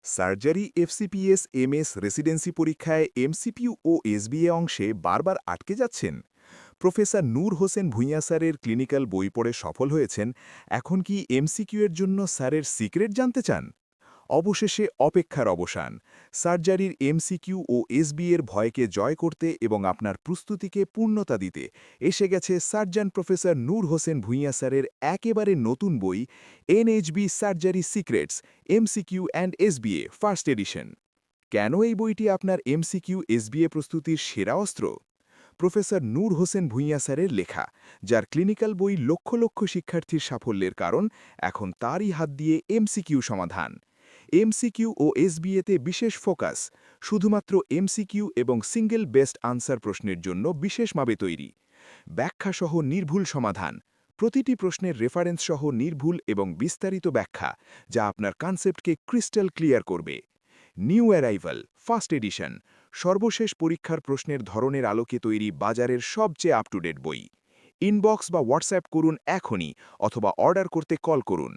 Surgery FCPS MS residency পরীক্ষায় MCQ ও SBA অংশে বারবার আটকে যাচ্ছেন। প্রফেসর নূর হোসেন ভূঁইয়া স্যারের ক্লিনিক্যাল বই পড়ে সফল হয়েছেন। এখন কি এমসিকিউ এর জন্য স্যারের সিক্রেট জানতে চান? অবশেষে অপেক্ষার অবসান। সার্জারির এমসিকিউ ও এসবি এর ভয়কে জয় করতে এবং আপনার প্রস্তুতিকে পূর্ণতা দিতে এসে গেছে সার্জন প্রফেসর নূর হোসেন ভূঁইয়া স্যারের একেবারে নতুন বই NHB surgery secrets MCQ and SBA first edition. কেন এই বইটি আপনার এমসিকিউ এসবিএ প্রস্তুতির সেরা অস্ত্র? প্রফেসর নূর হোসেন ভূঁইয়া স্যারের লেখা, যার ক্লিনিক্যাল বই লক্ষ লক্ষ শিক্ষার্থীর সাফল্যের কারণ, এখন তারই হাত দিয়ে এমসিকিউ সমাধান। এমসিকিউ ও এসবিএতে বিশেষ ফোকাস, শুধুমাত্র এমসিকিউ এবং সিঙ্গেল বেস্ট আনসার প্রশ্নের জন্য বিশেষভাবে তৈরি। ব্যাখ্যাসহ নির্ভুল সমাধান, প্রতিটি প্রশ্নের রেফারেন্স সহ নির্ভুল এবং বিস্তারিত ব্যাখ্যা, যা আপনার কনসেপ্টকে ক্রিস্টাল ক্লিয়ার করবে। নিউ অ্যারাইভাল ফার্স্ট এডিশন, সর্বশেষ পরীক্ষার প্রশ্নের ধরনের আলোকে তৈরি বাজারের সবচেয়ে আপ টু ডেট বই। ইনবক্স বা হোয়াটসঅ্যাপ করুন এখনই, অথবা অর্ডার করতে কল করুন।